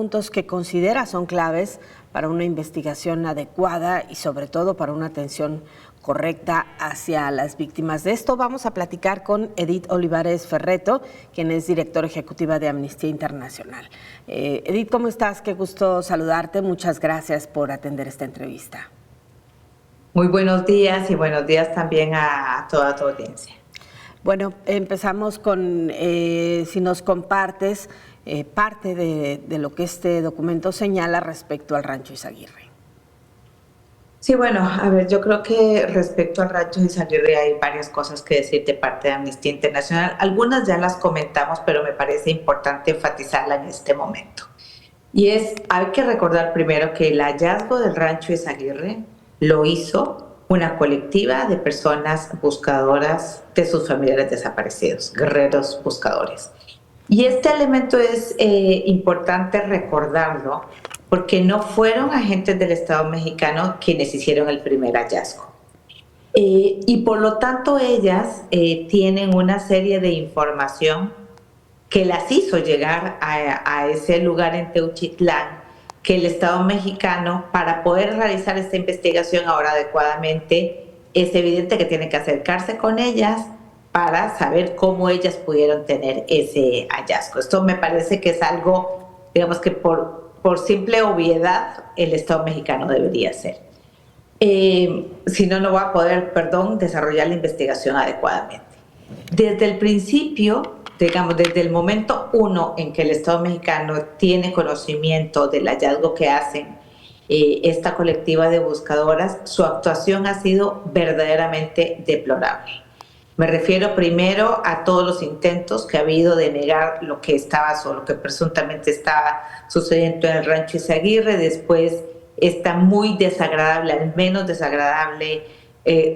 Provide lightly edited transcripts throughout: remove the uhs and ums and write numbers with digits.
puntos que considera son claves para una investigación adecuada y sobre todo para una atención correcta hacia las víctimas. De esto vamos a platicar con Edith Olivares Ferretto, quien es directora ejecutiva de Amnistía Internacional. Edith, ¿cómo estás? Qué gusto saludarte. Muchas gracias por atender esta entrevista. Muy buenos días y buenos días también a toda tu audiencia. Bueno, empezamos con, si nos compartes parte de lo que este documento señala respecto al Rancho Izaguirre. Sí, bueno, a ver, yo creo que respecto al Rancho Izaguirre hay varias cosas que decir de parte de Amnistía Internacional. Algunas ya las comentamos, pero me parece importante enfatizarla en este momento. Y hay que recordar primero que el hallazgo del Rancho Izaguirre lo hizo una colectiva de personas buscadoras de sus familiares desaparecidos, guerreros buscadores. Y este elemento es importante recordarlo porque no fueron agentes del Estado mexicano quienes hicieron el primer hallazgo. Y por lo tanto ellas tienen una serie de información que las hizo llegar a ese lugar en Teuchitlán, que el Estado mexicano, para poder realizar esta investigación ahora adecuadamente, es evidente que tiene que acercarse con ellas para saber cómo ellas pudieron tener ese hallazgo. Esto me parece que es algo, digamos que por simple obviedad, el Estado mexicano debería hacer. Si no, no va a poder, desarrollar la investigación adecuadamente. Desde el principio, digamos, desde el momento uno en que el Estado mexicano tiene conocimiento del hallazgo que hacen esta colectiva de buscadoras, su actuación ha sido verdaderamente deplorable. Me refiero primero a todos los intentos que ha habido de negar lo que lo que presuntamente estaba sucediendo en el Rancho Izaguirre, después esta muy desagradable, al menos desagradable,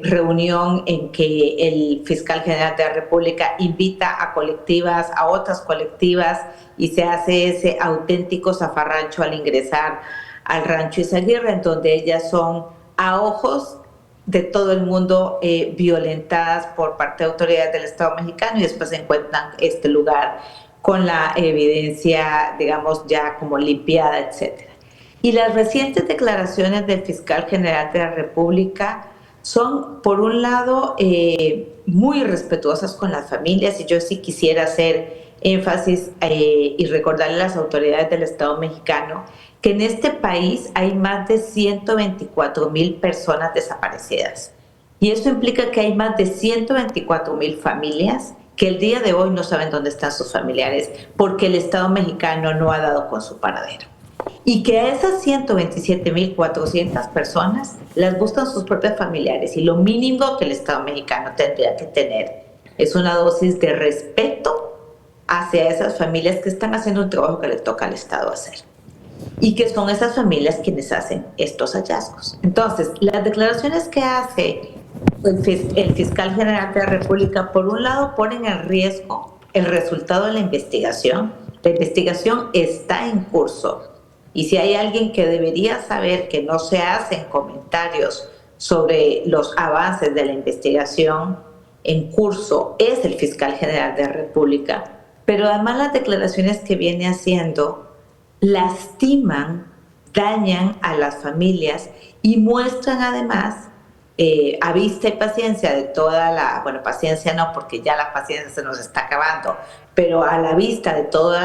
reunión en que el fiscal general de la República invita a colectivas, a otras colectivas, y se hace ese auténtico zafarrancho al ingresar al Rancho Izaguirre, en donde ellas son a ojos de todo el mundo violentadas por parte de autoridades del Estado mexicano, y después se encuentran este lugar con la evidencia, digamos, ya como limpiada, etc. Y las recientes declaraciones del fiscal general de la República son, por un lado, muy respetuosas con las familias, y yo sí quisiera hacer énfasis y recordarle a las autoridades del Estado mexicano que en este país hay más de 124,000 personas desaparecidas. Y eso implica que hay más de 124,000 familias que el día de hoy no saben dónde están sus familiares porque el Estado mexicano no ha dado con su paradero. Y que a esas 127,400 personas las buscan sus propios familiares, y lo mínimo que el Estado mexicano tendría que tener es una dosis de respeto hacia esas familias que están haciendo un trabajo que le toca al Estado hacer, y que son esas familias quienes hacen estos hallazgos. Entonces, las declaraciones que hace el fiscal general de la República, por un lado, ponen en riesgo el resultado de la investigación. La investigación está en curso. Y si hay alguien que debería saber que no se hacen comentarios sobre los avances de la investigación en curso, es el fiscal general de la República. Pero además las declaraciones que viene haciendo lastiman, dañan a las familias y muestran además, a vista y paciencia de toda la, bueno, paciencia no, porque ya la paciencia se nos está acabando, pero a la vista de todo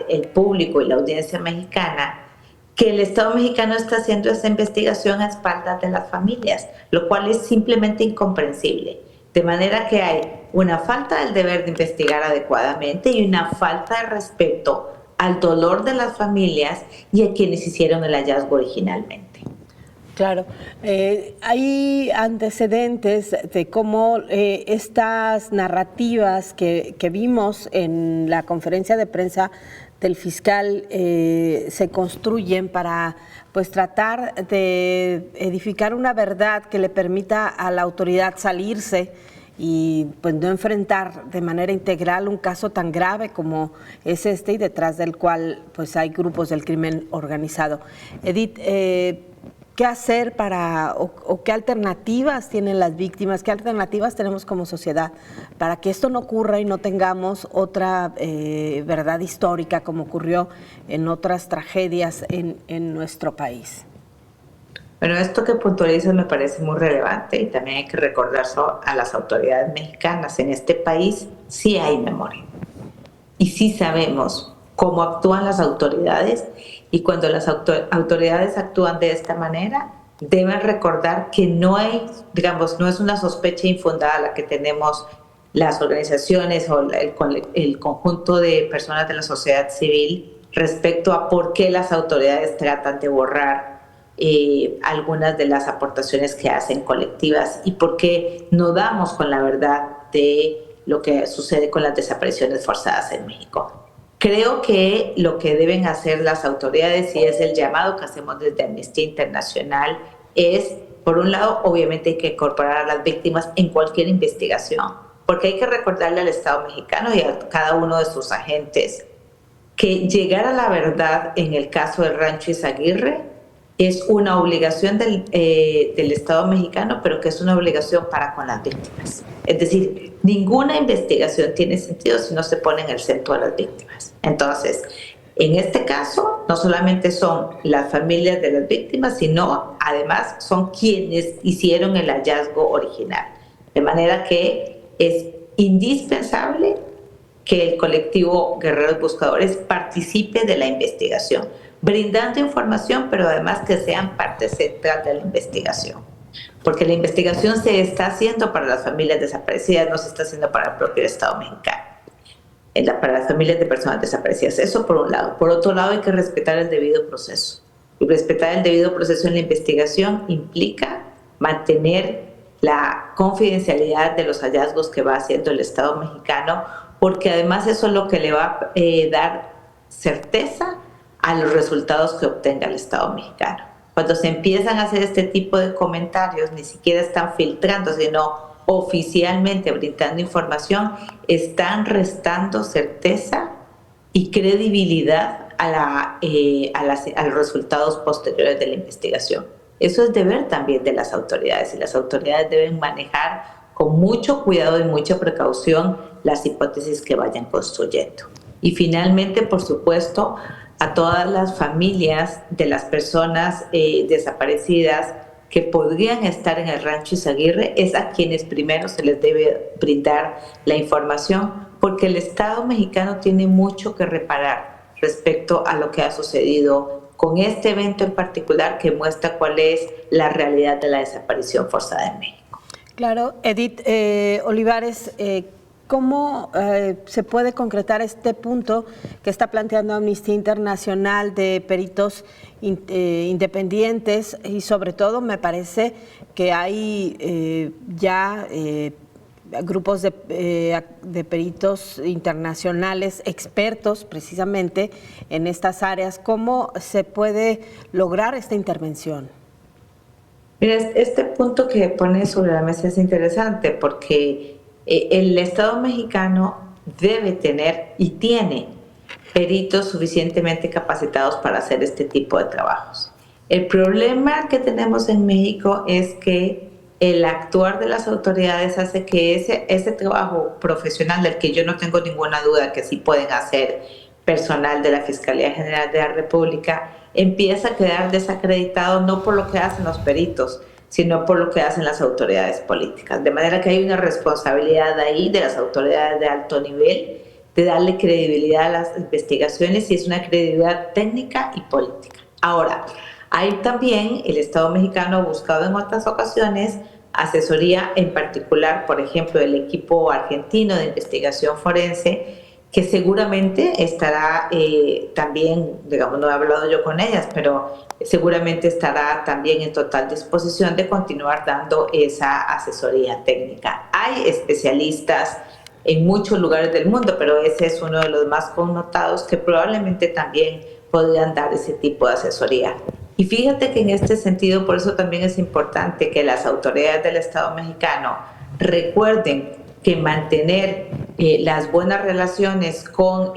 el público y la audiencia mexicana, que el Estado mexicano está haciendo esta investigación a espaldas de las familias, lo cual es simplemente incomprensible. De manera que hay una falta del deber de investigar adecuadamente y una falta de respeto al dolor de las familias y a quienes hicieron el hallazgo originalmente. Claro, hay antecedentes de cómo estas narrativas que vimos en la conferencia de prensa del fiscal se construyen para pues tratar de edificar una verdad que le permita a la autoridad salirse y pues no enfrentar de manera integral un caso tan grave como es este, y detrás del cual pues hay grupos del crimen organizado. Edith, qué hacer o qué alternativas tienen las víctimas, qué alternativas tenemos como sociedad para que esto no ocurra y no tengamos otra verdad histórica como ocurrió en otras tragedias en nuestro país. Bueno, esto que puntualizas me parece muy relevante y también hay que recordar a las autoridades mexicanas. En este país sí hay memoria y sí sabemos cómo actúan las autoridades, y cuando las autoridades actúan de esta manera, deben recordar que no hay, digamos, no es una sospecha infundada la que tenemos las organizaciones o el conjunto de personas de la sociedad civil respecto a por qué las autoridades tratan de borrar algunas de las aportaciones que hacen colectivas y por qué no damos con la verdad de lo que sucede con las desapariciones forzadas en México. Creo que lo que deben hacer las autoridades, y es el llamado que hacemos desde Amnistía Internacional, es, por un lado, obviamente hay que incorporar a las víctimas en cualquier investigación, porque hay que recordarle al Estado mexicano y a cada uno de sus agentes que llegar a la verdad en el caso del Rancho Izaguirre es una obligación del Estado mexicano, pero que es una obligación para con las víctimas. Es decir, ninguna investigación tiene sentido si no se pone en el centro de las víctimas. Entonces, en este caso, no solamente son las familias de las víctimas, sino además son quienes hicieron el hallazgo original. De manera que es indispensable que el colectivo Guerreros Buscadores participe de la investigación, brindando información, pero además que sean parte central de la investigación. Porque la investigación se está haciendo para las familias desaparecidas, no se está haciendo para el propio Estado mexicano, para las familias de personas desaparecidas. Eso por un lado. Por otro lado, hay que respetar el debido proceso. Y respetar el debido proceso en la investigación implica mantener la confidencialidad de los hallazgos que va haciendo el Estado mexicano, porque además eso es lo que le va a dar certeza a los resultados que obtenga el Estado mexicano. Cuando se empiezan a hacer este tipo de comentarios, ni siquiera están filtrando, sino oficialmente brindando información, están restando certeza y credibilidad a los resultados posteriores de la investigación. Eso es deber también de las autoridades, y las autoridades deben manejar con mucho cuidado y mucha precaución las hipótesis que vayan construyendo. Y finalmente, por supuesto, a todas las familias de las personas desaparecidas que podrían estar en el Rancho Izaguirre, es a quienes primero se les debe brindar la información, porque el Estado mexicano tiene mucho que reparar respecto a lo que ha sucedido con este evento en particular, que muestra cuál es la realidad de la desaparición forzada en México. Claro, Edith Olivares, ¿cómo se puede concretar este punto que está planteando Amnistía Internacional de peritos independientes? Y sobre todo me parece que hay ya grupos de peritos internacionales expertos precisamente en estas áreas. ¿Cómo se puede lograr esta intervención? Mira, este punto que pones sobre la mesa es interesante, porque el Estado mexicano debe tener y tiene peritos suficientemente capacitados para hacer este tipo de trabajos. El problema que tenemos en México es que el actuar de las autoridades hace que ese trabajo profesional, del que yo no tengo ninguna duda que sí pueden hacer personal de la Fiscalía General de la República, empieza a quedar desacreditado no por lo que hacen los peritos, sino por lo que hacen las autoridades políticas. De manera que hay una responsabilidad ahí de las autoridades de alto nivel de darle credibilidad a las investigaciones, y es una credibilidad técnica y política. Ahora, hay también, el Estado mexicano ha buscado en otras ocasiones asesoría, en particular, por ejemplo, el equipo argentino de investigación forense, que seguramente estará también, digamos, no he hablado yo con ellas, pero seguramente estará también en total disposición de continuar dando esa asesoría técnica. Hay especialistas en muchos lugares del mundo, pero ese es uno de los más connotados que probablemente también podrían dar ese tipo de asesoría. Y fíjate que en este sentido, por eso también es importante que las autoridades del Estado mexicano recuerden que mantener las buenas relaciones con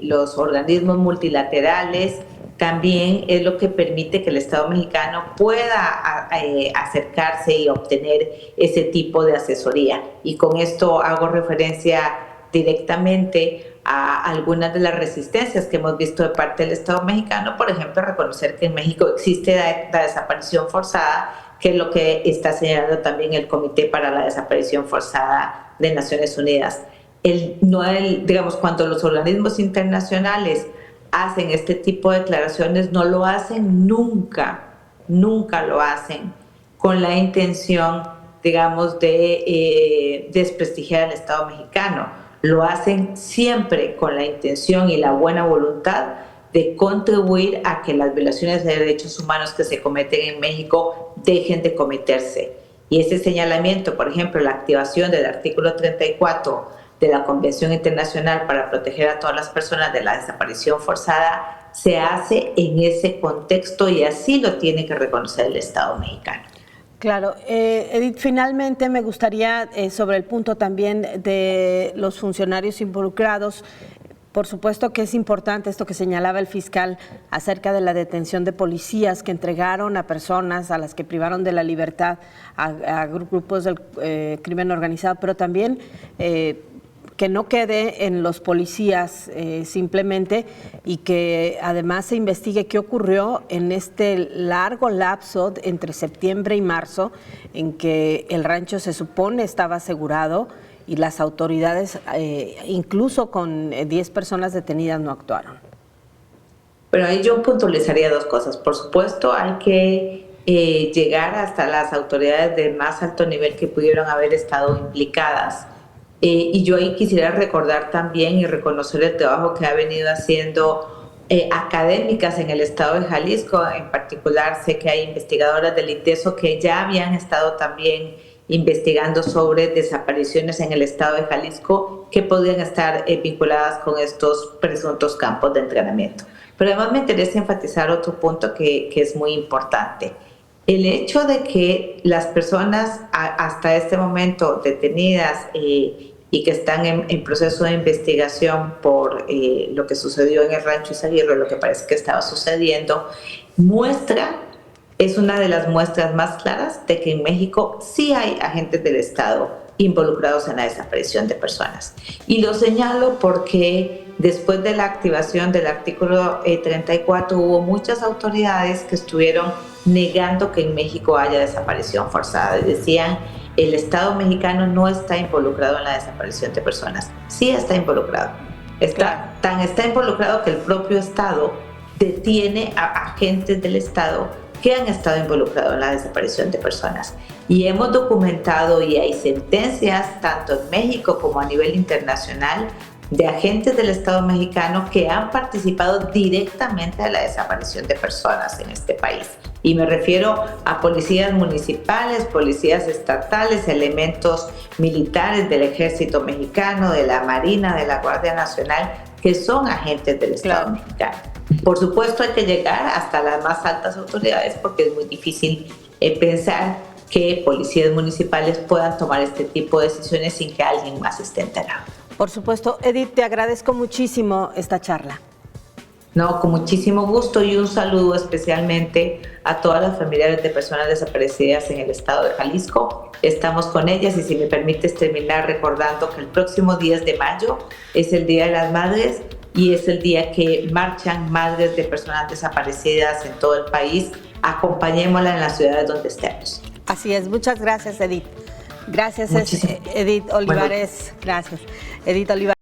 los organismos multilaterales también es lo que permite que el Estado mexicano pueda acercarse y obtener ese tipo de asesoría. Y con esto hago referencia directamente a algunas de las resistencias que hemos visto de parte del Estado mexicano, por ejemplo, reconocer que en México existe la desaparición forzada, que es lo que está señalando también el Comité para la Desaparición Forzada de Naciones Unidas. Digamos, cuando los organismos internacionales hacen este tipo de declaraciones, no lo hacen nunca lo hacen con la intención, digamos, de desprestigiar al Estado mexicano. Lo hacen siempre con la intención y la buena voluntad de contribuir a que las violaciones de derechos humanos que se cometen en México dejen de cometerse. Y ese señalamiento, por ejemplo, la activación del artículo 34 de la Convención Internacional para proteger a todas las personas de la desaparición forzada, se hace en ese contexto y así lo tiene que reconocer el Estado mexicano. Claro, Edith, finalmente me gustaría, sobre el punto también de los funcionarios involucrados, por supuesto que es importante esto que señalaba el fiscal acerca de la detención de policías que entregaron a personas a las que privaron de la libertad a grupos del crimen organizado, pero también que no quede en los policías simplemente, y que además se investigue qué ocurrió en este largo lapso entre septiembre y marzo en que el rancho se supone estaba asegurado y las autoridades, incluso con 10 personas detenidas, no actuaron. Pero ahí yo puntualizaría dos cosas. Por supuesto, hay que llegar hasta las autoridades de más alto nivel que pudieron haber estado implicadas. Y yo ahí quisiera recordar también y reconocer el trabajo que ha venido haciendo académicas en el estado de Jalisco. En particular, sé que hay investigadoras del ITESO que ya habían estado también investigando sobre desapariciones en el estado de Jalisco que podrían estar vinculadas con estos presuntos campos de entrenamiento. Pero además me interesa enfatizar otro punto que es muy importante. El hecho de que las personas hasta este momento detenidas y que están en proceso de investigación por lo que sucedió en el rancho Izaguirre, lo que parece que estaba sucediendo, es una de las muestras más claras de que en México sí hay agentes del Estado involucrados en la desaparición de personas. Y lo señalo porque después de la activación del artículo 34 hubo muchas autoridades que estuvieron negando que en México haya desaparición forzada. Decían, el Estado mexicano no está involucrado en la desaparición de personas. Sí está involucrado. Está involucrado que el propio Estado detiene a agentes del Estado que han estado involucrados en la desaparición de personas. Y hemos documentado, y hay sentencias tanto en México como a nivel internacional, de agentes del Estado mexicano que han participado directamente en la desaparición de personas en este país. Y me refiero a policías municipales, policías estatales, elementos militares del Ejército Mexicano, de la Marina, de la Guardia Nacional, que son agentes del Estado mexicano. Por supuesto, hay que llegar hasta las más altas autoridades porque es muy difícil pensar que policías municipales puedan tomar este tipo de decisiones sin que alguien más esté enterado. Por supuesto. Edith, te agradezco muchísimo esta charla. No, con muchísimo gusto, y un saludo especialmente a todas las familiares de personas desaparecidas en el estado de Jalisco. Estamos con ellas, y si me permites terminar recordando que el próximo 10 de mayo es el Día de las Madres y es el día que marchan madres de personas desaparecidas en todo el país. Acompañémosla en las ciudades donde estemos. Así es, muchas gracias, Edith. Gracias, Edith Olivares. Gracias, Edith Olivares.